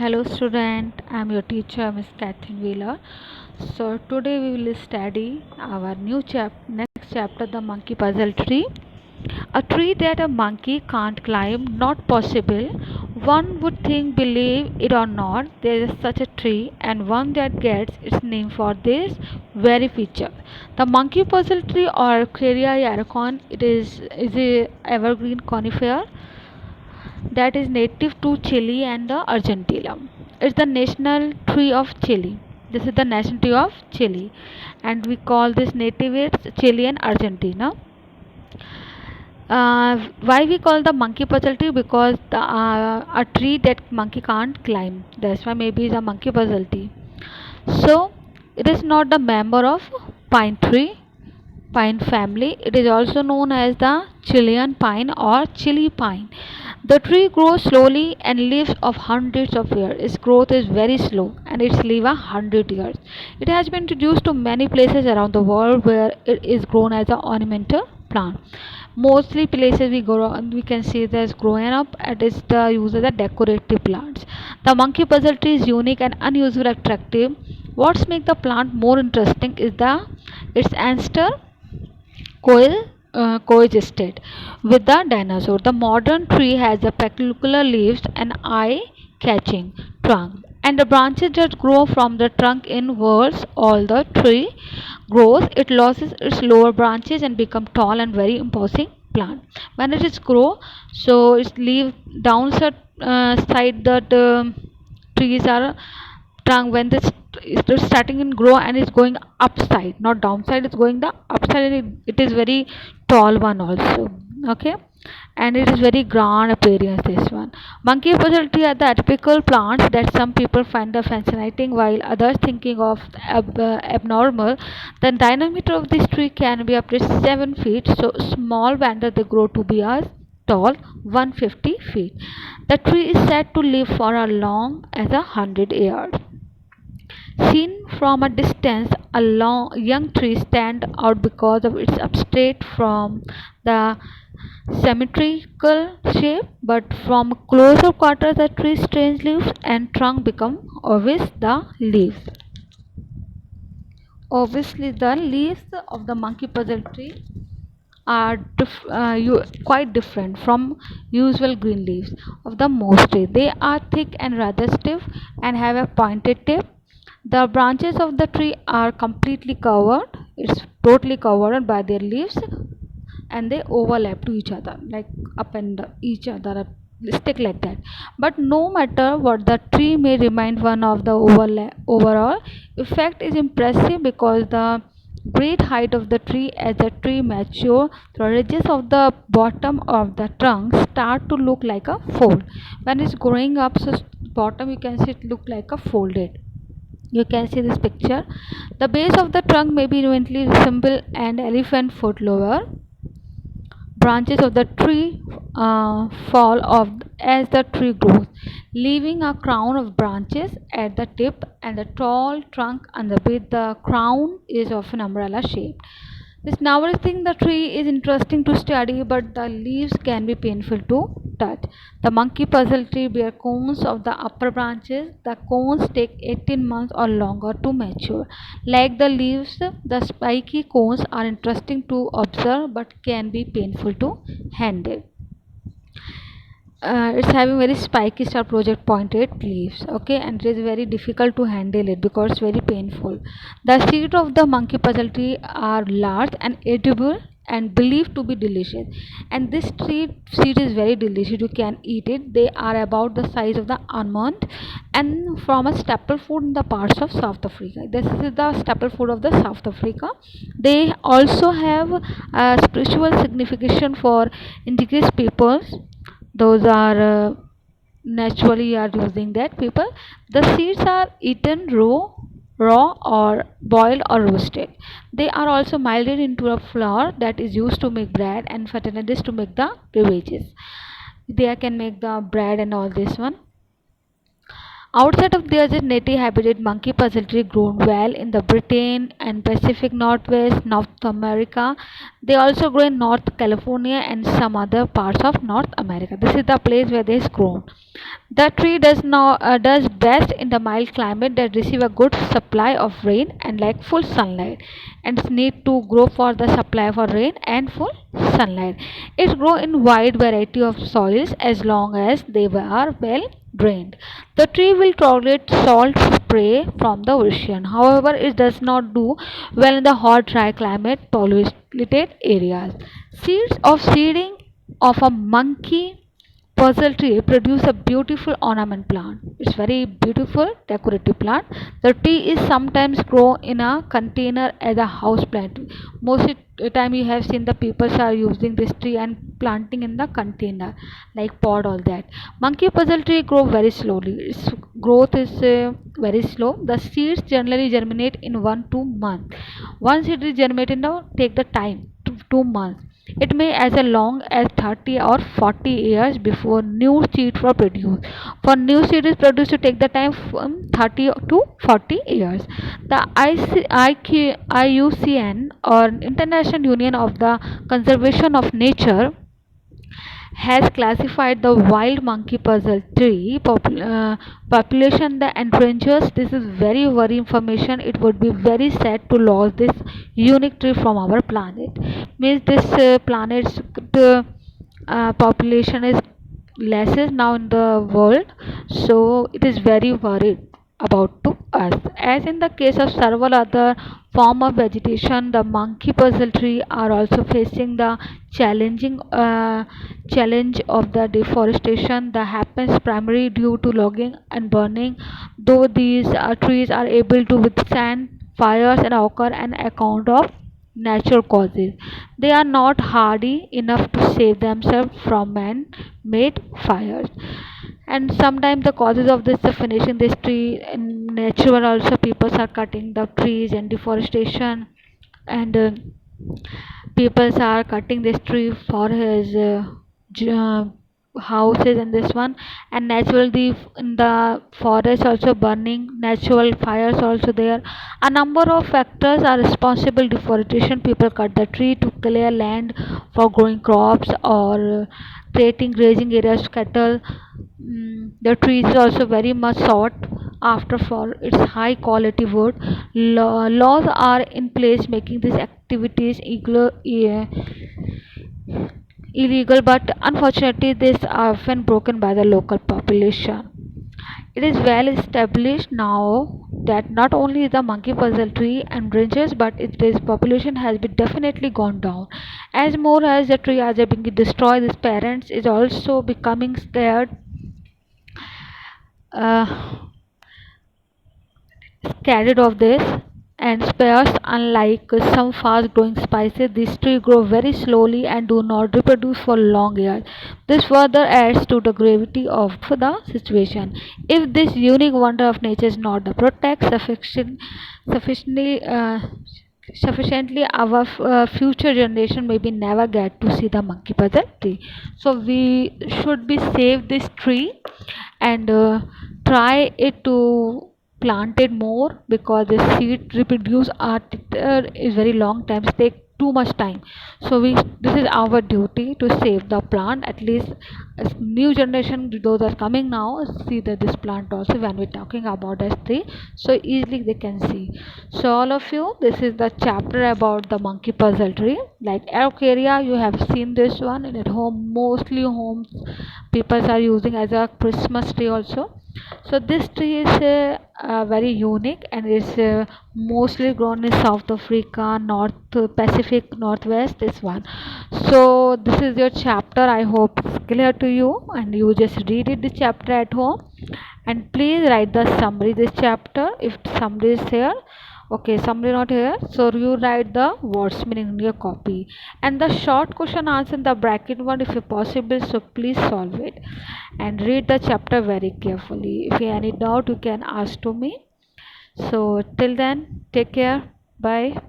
Hello student, I am your teacher Miss Catherine Wheeler. So today we will study our next chapter, the monkey puzzle tree. A tree that a monkey can't climb, not possible. One would think, believe it or not, there is such a tree, and one that gets its name for this very feature. The monkey puzzle tree, or Caria yaricon, is a evergreen conifer that is native to Chile and the Argentina. It's the national tree of Chile. This is the national tree of Chile, and we call this native it's Chile and Argentina. Why we call the monkey puzzle tree? Because a tree that monkey can't climb. That's why maybe it's a monkey puzzle tree. So it is not the member of pine tree pine family. It is also known as the Chilean pine or Chili pine. The tree grows slowly and lives of hundreds of years. Its growth is very slow and its live 100 years. It has been introduced to many places around the world where it is grown as an ornamental plant. Mostly places we can see this growing up it is the use of the decorative plants. The monkey puzzle tree is unique and unusual attractive. What makes the plant more interesting is the its ancestor coexisted with the dinosaur. The modern tree has the peculiar leaves and eye-catching trunk, and the branches that grow from the trunk inwards. All the tree grows, it loses its lower branches and become tall and very imposing plant. When it is grow, so its leaf downside side that trees are trunk when this is starting in grow and it's going upside not downside, it's going the upside, and it is very tall one also. Okay, and it is very grand appearance. This one monkey puzzle tree are the typical plants that some people find fascinating while others thinking of abnormal. The diameter of this tree can be up to 7 feet, so small wonder they grow to be as tall 150 feet. The tree is said to live for as long as 100 years. Seen from a distance, a young tree stands out because of its abstract from the symmetrical shape, but from closer quarters, the tree's strange leaves and trunk become obvious. The leaves, obviously, the leaves of the monkey puzzle tree are quite different from usual green leaves of the moss tree. They are thick and rather stiff and have a pointed tip. The branches of the tree are completely covered. It's totally covered by their leaves, and they overlap to each other like up and each other stick like that. But no matter what, the tree may remind one of the overall effect is impressive because the great height of the tree. As the tree matures, the ridges of the bottom of the trunk start to look like a fold. When it's growing up, so bottom you can see it look like a folded. You can see this picture. The base of the trunk may be eventually resemble an elephant foot. Lower branches of the tree fall off as the tree grows, leaving a crown of branches at the tip and the tall trunk underneath. The crown is of an umbrella shape. This nowadays thing the tree is interesting to study, but the leaves can be painful to touch. The monkey puzzle tree bear cones of the upper branches. The cones take 18 months or longer to mature. Like the leaves, the spiky cones are interesting to observe but can be painful to handle. It's having very spiky star project pointed leaves. Okay, and it is very difficult to handle it because it's very painful. The seeds of the monkey puzzle tree are large and edible and believed to be delicious, and this tree seed is very delicious. You can eat it. They are about the size of the almond and from a staple food in the parts of South Africa. This is the staple food of the South Africa. They also have a spiritual significance for indigenous peoples. Those are naturally are using that people. The seeds are eaten raw or boiled or roasted. They are also molded into a flour that is used to make bread and fertilizers to make the beverages. They can make the bread and all this one. Outside of their native habitat, monkey puzzle tree grown well in the Britain and Pacific Northwest, North America. They also grow in North California and some other parts of North America. This is the place where they is grown. The tree does best in the mild climate that receive a good supply of rain and like full sunlight, and it's need to grow for the supply for rain and full sunlight. It grow in wide variety of soils as long as they are well drained. The tree will tolerate salt spray from the ocean. However, it does not do well in the hot dry climate polluted areas. Seeds of seeding of a monkey puzzle tree produce a beautiful ornament plant. It's very beautiful decorative plant. The tree is sometimes grown in a container as a house plant. Most of the time you have seen the people are using this tree and planting in the container like pot, all that. Monkey puzzle tree grow very slowly. Its growth is very slow. The seeds generally germinate in 1 2 months. Once it is germinated, now take the time 2 months. It may as long as 30 or 40 years before new seeds were produced. For new seed is produced to take the time from 30 to 40 years. The IUCN or International Union of the Conservation of Nature has classified the wild monkey puzzle tree population the endangered. This is very worry information. It would be very sad to lose this unique tree from our planet. Means this planet's population is lesser now in the world, so it is very worried about to us. As in the case of several other form of vegetation, the monkey puzzle tree are also facing the challenging challenge of the deforestation that happens primarily due to logging and burning. Though these trees are able to withstand fires and occur on account of natural causes, they are not hardy enough to save themselves from man-made fires. And sometimes the causes of this finishing this tree in natural also, people are cutting the trees and deforestation, and people are cutting this tree for his houses and this one. And naturally in the forest also burning, natural fires also there. A number of factors are responsible deforestation. People cut the tree to clear land for growing crops or creating grazing areas for cattle. The tree is also very much sought after for its high quality wood. Laws are in place making these activities illegal, but unfortunately, this are often broken by the local population. It is well established now that not only the monkey puzzle tree endangered, but its population has been definitely gone down. As more as the tree are being destroyed, its parents is also becoming uh, scared of this and spares. Unlike some fast growing species, these trees grow very slowly and do not reproduce for long years. This further adds to the gravity of the situation. If this unique wonder of nature is not protected sufficiently sufficiently, our future generation maybe never get to see the monkey puzzle tree. So we should be save this tree and try it to plant it more, because the seed reproduce art is very long time, take too much time. So we, this is our duty to save the plant. At least as new generation those are coming now see that this plant also when we're talking about S3, so easily they can see. So all of you, this is the chapter about the monkey puzzle tree. Like Araucaria, you have seen this one in at home. Mostly homes people are using as a Christmas tree also. So this tree is very unique and is mostly grown in South Africa, North Pacific Northwest. This one. So this is your chapter. I hope it's clear to you, and you just read it this chapter at home. And please write the summary this chapter if summary is here. Okay, summary not here, so you write the words meaning in your copy, and the short question answer in the bracket one if possible. So please solve it and read the chapter very carefully. If you have any doubt, you can ask to me. So till then, take care. Bye.